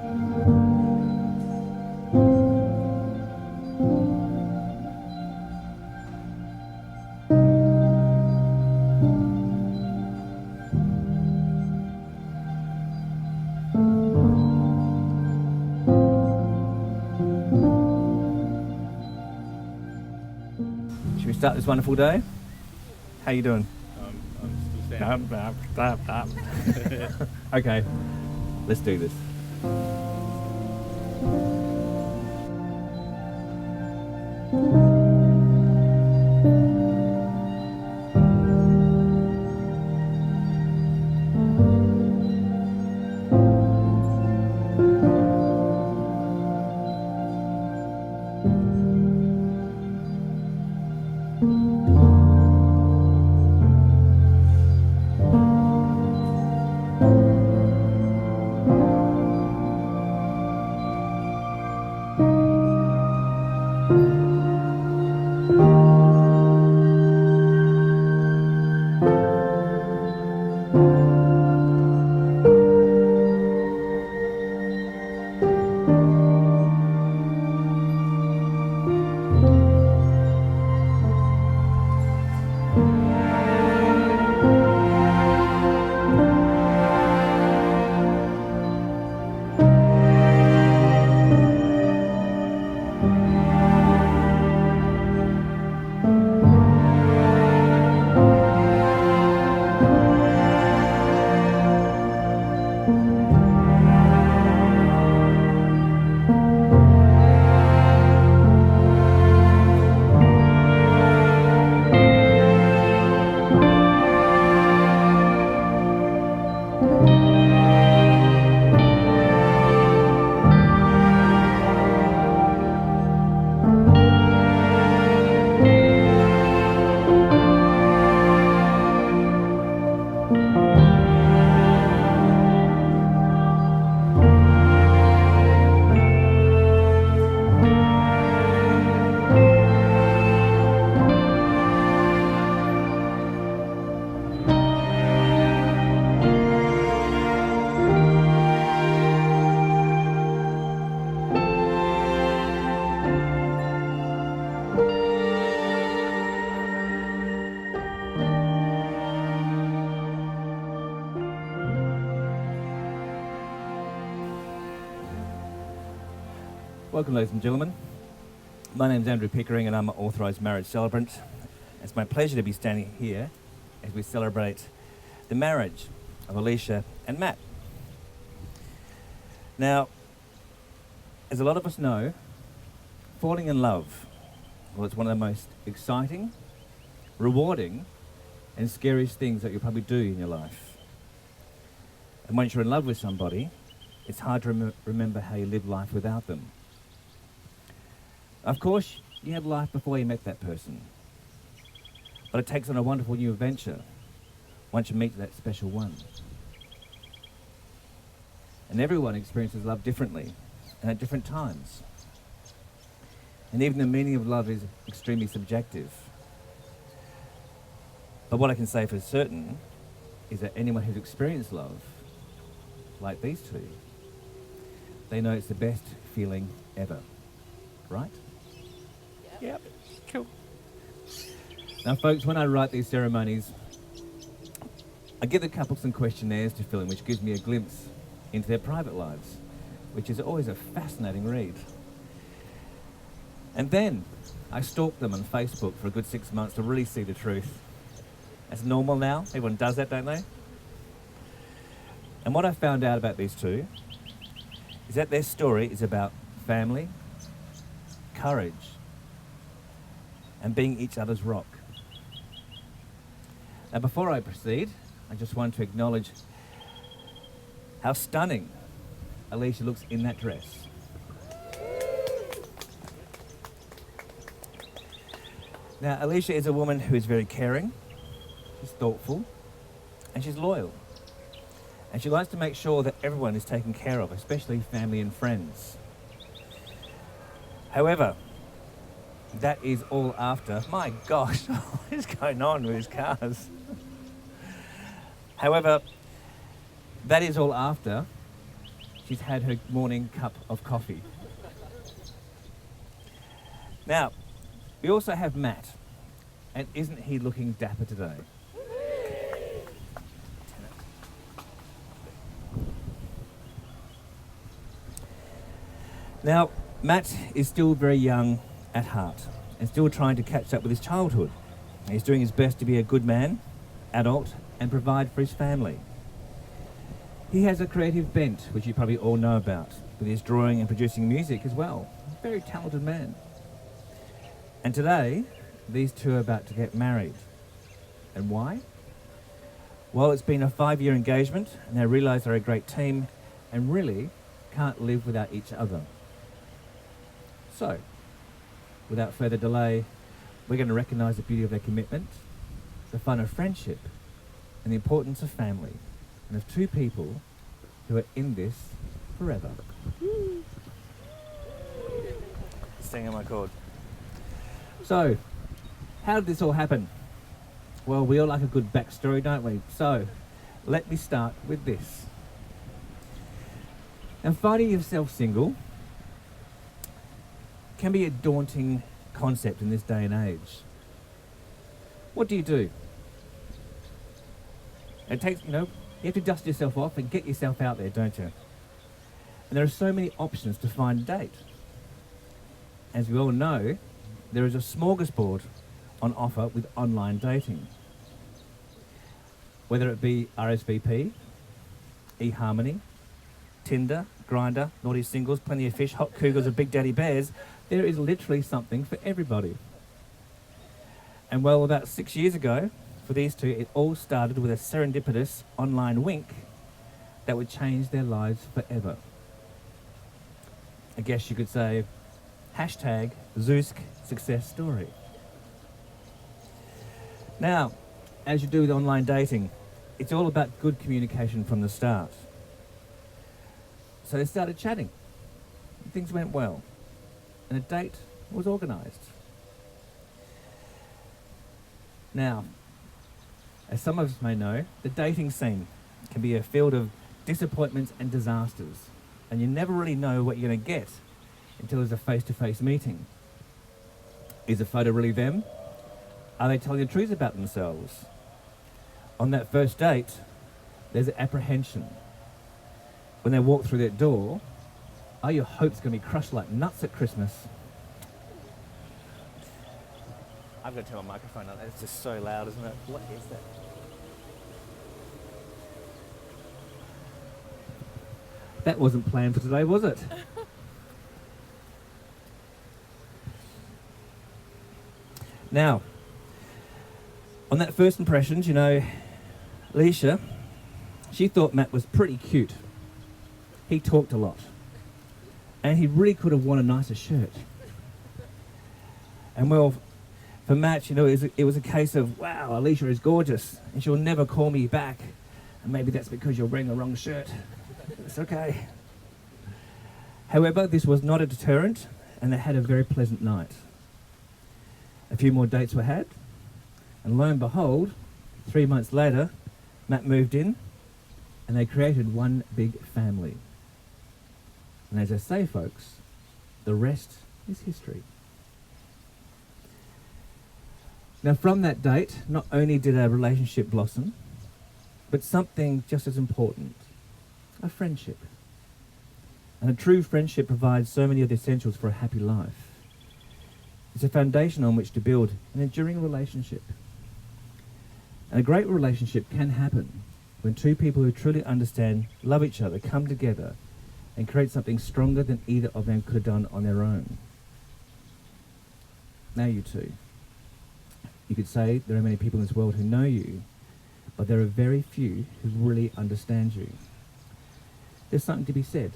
Should we start this wonderful day? How you doing? I'm still standing. Okay, let's do this. Welcome, ladies and gentlemen. My name's Andrew Pickering and I'm an authorised marriage celebrant. It's my pleasure to be standing here as we celebrate the marriage of Alicia and Matt. Now, as a lot of us know, falling in love, well, it's one of the most exciting, rewarding and scariest things that you'll probably do in your life. And once you're in love with somebody, it's hard to remember how you lived life without them. Of course, you had life before you met that person. But it takes on a wonderful new adventure once you meet that special one. And everyone experiences love differently and at different times. And even the meaning of love is extremely subjective. But what I can say for certain is that anyone who's experienced love, like these two, they know it's the best feeling ever, right? Yep. Cool. Now, folks, when I write these ceremonies, I give the couple some questionnaires to fill in, which gives me a glimpse into their private lives, which is always a fascinating read. And then I stalk them on Facebook for a good 6 months to really see the truth. That's normal now. Everyone does that, don't they? And what I found out about these two is that their story is about family, courage, and being each other's rock. Now, before I proceed, I just want to acknowledge how stunning Alicia looks in that dress. Now, Alicia is a woman who is very caring, she's thoughtful, and she's loyal. And she likes to make sure that everyone is taken care of, especially family and friends. However, that is all after... My gosh, what is going on with these cars? However, that is all after she's had her morning cup of coffee. Now, we also have Matt, and isn't he looking dapper today? Now, Matt is still very young at heart and still trying to catch up with his childhood. He's doing his best to be a good man, adult, and provide for his family. He has a creative bent, which you probably all know about, with his drawing and producing music as well. A very talented man. And today, these two are about to get married. And why? Well, it's been a 5-year engagement, and they realise they're a great team and really can't live without each other. So, without further delay, we're going to recognise the beauty of their commitment, the fun of friendship, and the importance of family, and of two people who are in this forever. Staying on my chord. So, how did this all happen? Well, we all like a good backstory, don't we? So, let me start with this. Now, finding yourself single can be a daunting concept in this day and age. What do you do? It takes, you have to dust yourself off and get yourself out there, don't you? And there are so many options to find a date. As we all know, there is a smorgasbord on offer with online dating. Whether it be RSVP, eHarmony, Tinder, Grindr, Naughty Singles, Plenty of Fish, Hot Cougars and Big Daddy Bears, there is literally something for everybody. And well, about 6 years ago, for these two, it all started with a serendipitous online wink that would change their lives forever. I guess you could say, hashtag Zeusk success story. Now, as you do with online dating, it's all about good communication from the start. So they started chatting. Things went well. And a date was organised. Now, as some of us may know, the dating scene can be a field of disappointments and disasters. And you never really know what you're going to get until there's a face-to-face meeting. Is the photo really them? Are they telling the truth about themselves? On that first date, there's apprehension. When they walk through that door, are your hopes going to be crushed like nuts at Christmas? I've got to turn my microphone on. It's just so loud, isn't it? What is that? That wasn't planned for today, was it? Now, on that first impressions, Alicia, she thought Matt was pretty cute. He talked a lot. And he really could have worn a nicer shirt. And well, for Matt, it was a case of, wow, Alicia is gorgeous, and she'll never call me back. And maybe that's because you're wearing the wrong shirt. It's okay. However, this was not a deterrent, and they had a very pleasant night. A few more dates were had, and lo and behold, 3 months later, Matt moved in, and they created one big family. And as I say, folks, the rest is history. Now, from that date, not only did our relationship blossom, but something just as important, a friendship. And a true friendship provides so many of the essentials for a happy life. It's a foundation on which to build an enduring relationship. And a great relationship can happen when two people who truly understand, love each other, come together and create something stronger than either of them could have done on their own. Now you two. You could say there are many people in this world who know you, but there are very few who really understand you. There's something to be said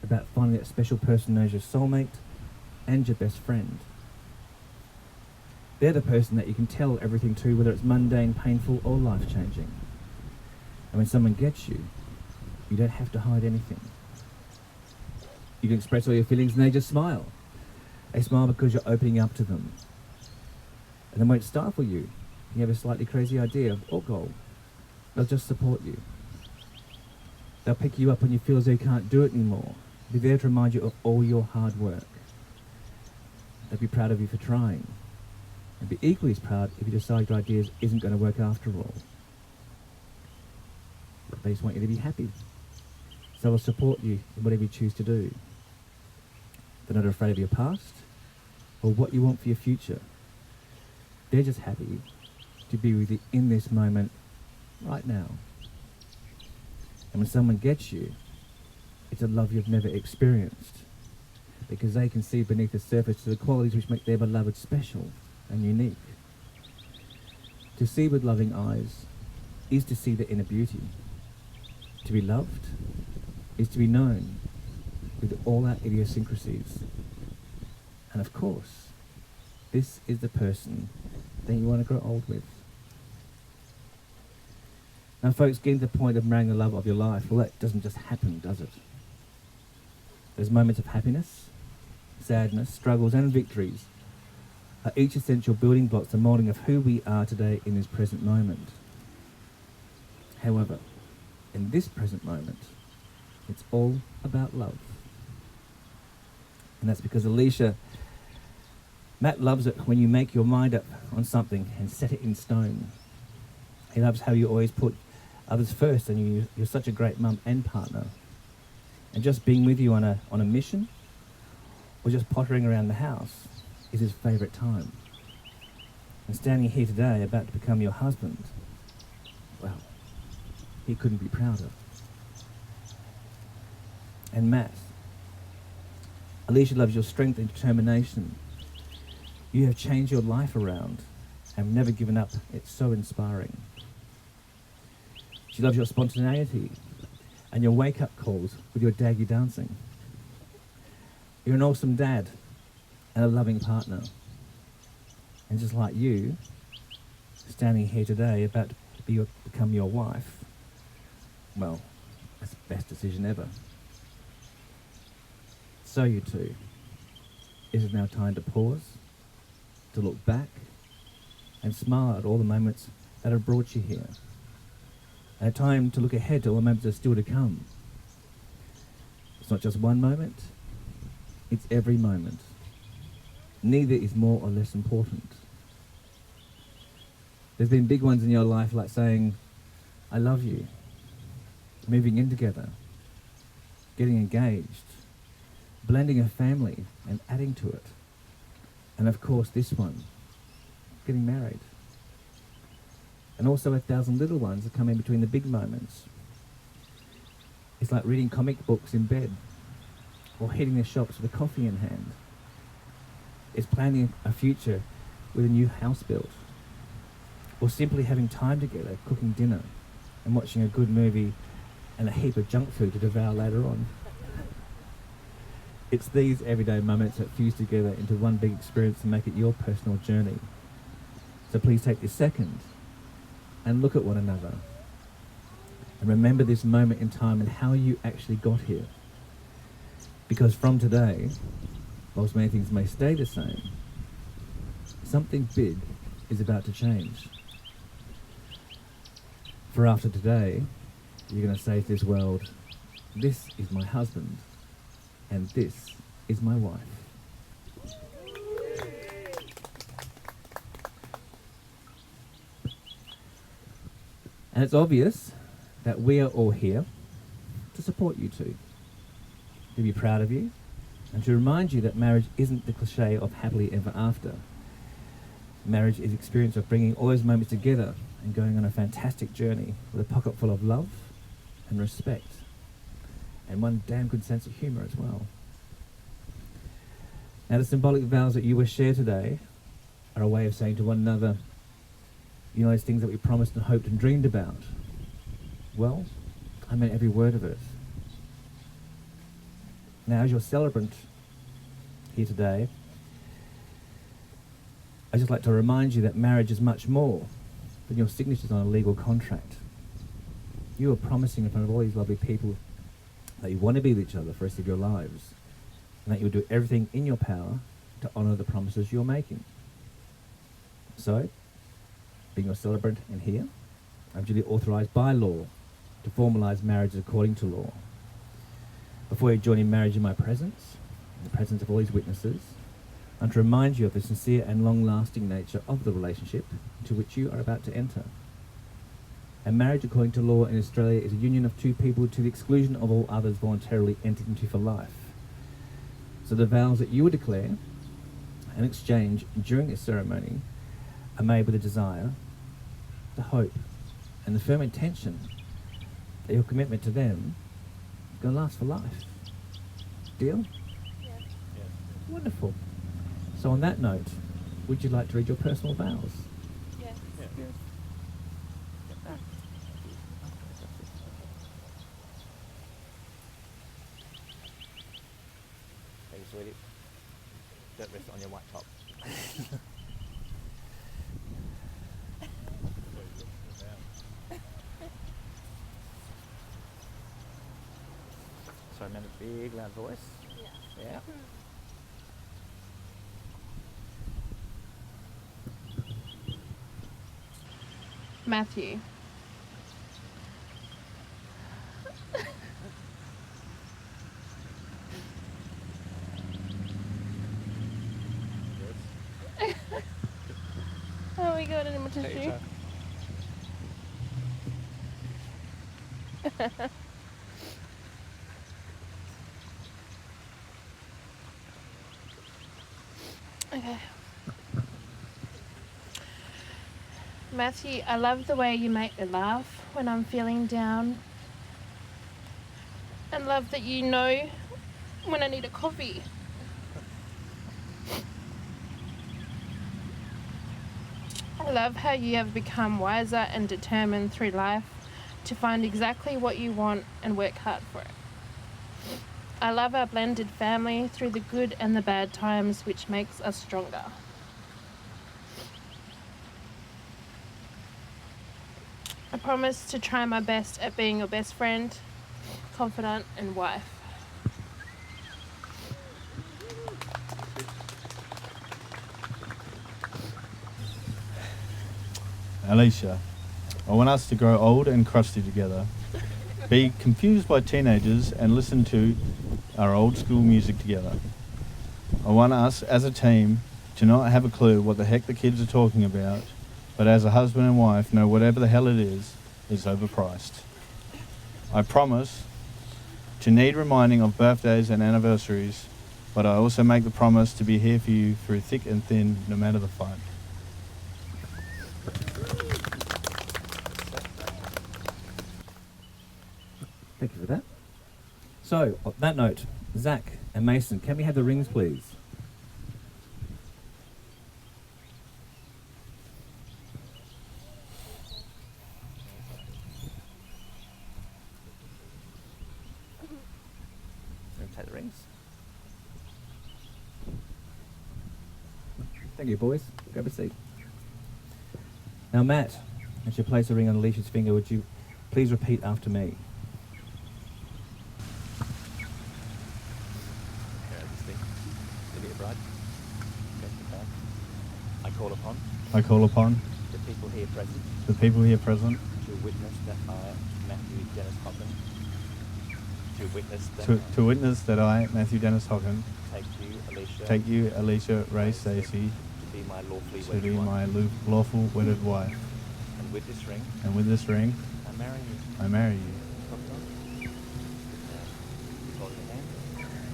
about finding that special person knows your soulmate and your best friend. They're the person that you can tell everything to, whether it's mundane, painful, or life-changing. And when someone gets you, you don't have to hide anything. You can express all your feelings and they just smile. They smile because you're opening up to them. And they won't stifle you. You have a slightly crazy idea or goal. They'll just support you. They'll pick you up when you feel as though you can't do it anymore. Be there to remind you of all your hard work. They'll be proud of you for trying. And be equally as proud if you decide your ideas isn't going to work after all. They just want you to be happy. So they'll support you in whatever you choose to do. They're not afraid of your past or what you want for your future. They're just happy to be with you in this moment right now. And when someone gets you, it's a love you've never experienced, because they can see beneath the surface the qualities which make their beloved special and unique. To see with loving eyes is to see the inner beauty. To be loved is to be known with all our idiosyncrasies. And of course, this is the person that you want to grow old with. Now folks, getting to the point of marrying the love of your life, well, that doesn't just happen, does it? There's moments of happiness, sadness, struggles and victories are each essential building blocks, the moulding of who we are today in this present moment. However, in this present moment, it's all about love. And that's because Alicia, Matt loves it when you make your mind up on something and set it in stone. He loves how you always put others first, and you're such a great mum and partner. And just being with you on a mission, or just pottering around the house, is his favourite time. And standing here today, about to become your husband, well, he couldn't be prouder. And Matt, Alicia loves your strength and determination. You have changed your life around and never given up. It's so inspiring. She loves your spontaneity and your wake-up calls with your daggy dancing. You're an awesome dad and a loving partner. And just like you, standing here today about to become your wife, well, that's the best decision ever. So you two, is it now time to pause, to look back, and smile at all the moments that have brought you here? And a time to look ahead to all the moments that are still to come. It's not just one moment, it's every moment. Neither is more or less important. There's been big ones in your life, like saying, I love you, moving in together, getting engaged, blending a family and adding to it. And of course this one, getting married. And also 1,000 little ones that come in between the big moments. It's like reading comic books in bed, or hitting the shops with a coffee in hand. It's planning a future with a new house built, or simply having time together, cooking dinner and watching a good movie and a heap of junk food to devour later on. It's these everyday moments that fuse together into one big experience and make it your personal journey. So please take this second and look at one another and remember this moment in time and how you actually got here. Because from today, whilst many things may stay the same, something big is about to change. For after today, you're going to say to this world, this is my husband, and this is my wife. And it's obvious that we are all here to support you two, to be proud of you, and to remind you that marriage isn't the cliche of happily ever after. Marriage is the experience of bringing all those moments together and going on a fantastic journey with a pocket full of love and respect, and one damn good sense of humour as well. Now the symbolic vows that you will share today are a way of saying to one another, you know, those things that we promised and hoped and dreamed about. Well, I meant every word of it. Now as your celebrant here today, I'd just like to remind you that marriage is much more than your signatures on a legal contract. You are promising in front of all these lovely people that you want to be with each other for the rest of your lives, and that you'll do everything in your power to honour the promises you're making. So, being your celebrant in here, I'm duly authorised by law to formalise marriage according to law. Before you join in marriage in my presence, in the presence of all these witnesses, and to remind you of the sincere and long-lasting nature of the relationship into which you are about to enter. And marriage according to law in Australia is a union of two people to the exclusion of all others voluntarily entered into for life. So the vows that you will declare and exchange during this ceremony are made with the desire, the hope, and the firm intention that your commitment to them is going to last for life. Deal? Yeah. Wonderful. So on that note, would you like to read your personal vows? Yes. Thank you, sweetie. Don't rest on your white top. Sorry, man, a big loud voice. Yeah. Matthew. Oh, we got an tissue. Okay. Matthew, I love the way you make me laugh when I'm feeling down. And love that you know when I need a coffee. I love how you have become wiser and determined through life to find exactly what you want and work hard for it. I love our blended family through the good and the bad times, which makes us stronger. I promise to try my best at being your best friend, confidant, and wife. Alicia, I want us to grow old and crusty together, be confused by teenagers and listen to our old school music together. I want us as a team to not have a clue what the heck the kids are talking about, but as a husband and wife know whatever the hell it is overpriced. I promise to need reminding of birthdays and anniversaries, but I also make the promise to be here for you through thick and thin, no matter the fight. Thank you for that. So, on that note, Zach and Mason, can we have the rings, please? Take the rings. Thank you, boys. Grab a seat. Now, Matt, as you place a ring on Alicia's finger, would you please repeat after me? I call upon the people here present to witness that I, Matthew Dennis Hocken, witness that I, Matthew Dennis Hocken, take you, Alicia, Ray Stacey, to be my lawful wedded wife. And with this ring, I marry you.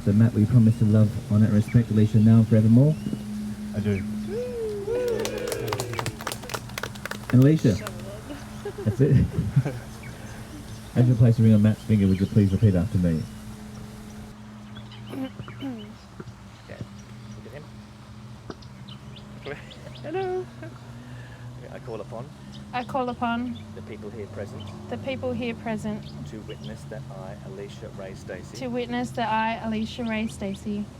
So, Matt, will you promise to love, honour and respect Alicia now and forevermore? I do. And Alicia, that's it. As you place a ring on Matt's finger, would you please repeat after me? Okay. Look at him. Hello. Okay, I call upon The people here present to witness that I, Alicia Ray Stacey,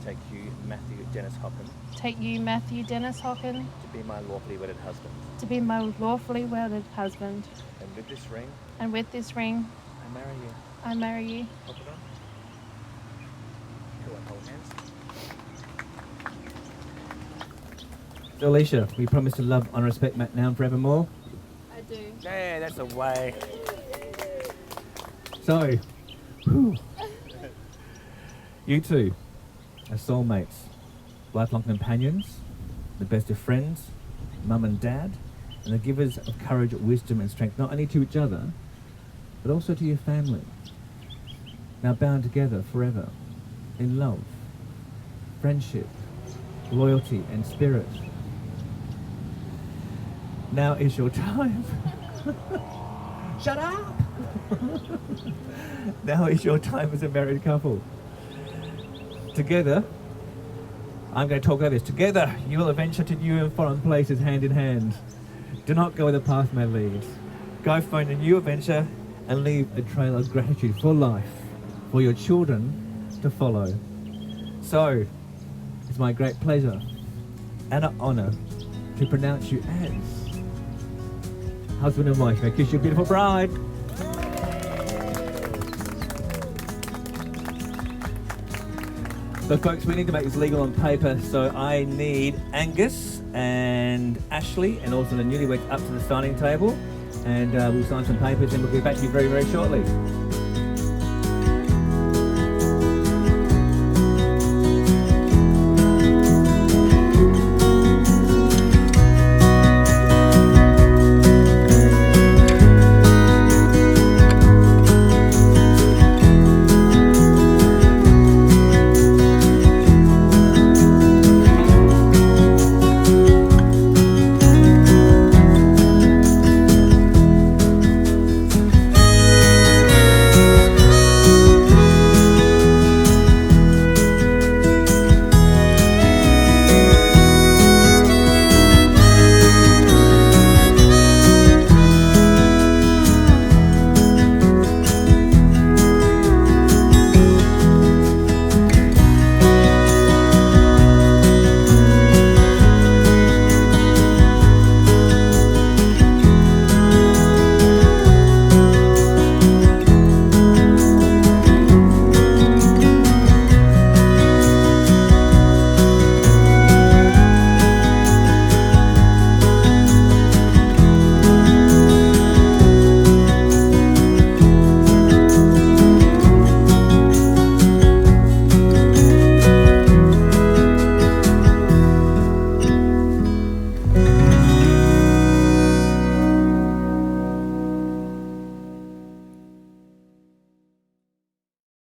take you, Matthew Dennis Hocken, to be my lawfully wedded husband. And with this ring, I marry you. Pop it on. Cool, and hold hands. So, Alicia, we promise to love, honour, respect Matt now and forevermore? I do. Yeah, that's the way. So, whew. You two are soulmates, lifelong companions, the best of friends, mum and dad, and the givers of courage, wisdom and strength, not only to each other, but also to your family. Now bound together forever in love, friendship, loyalty and spirit. Now is your time. Shut up! Now is your time as a married couple. Together, I'm going to talk about this. Together, you will adventure to new and foreign places hand in hand. Do not go where the path may lead. Go find a new adventure and leave a trail of gratitude for life, for your children to follow. So, it's my great pleasure and an honour to pronounce you as husband and wife. May I kiss your beautiful bride. So folks, we need to make this legal on paper, so I need Angus and Ashley and also the newlyweds up to the signing table, and we'll sign some papers and we'll get back to you very, very shortly.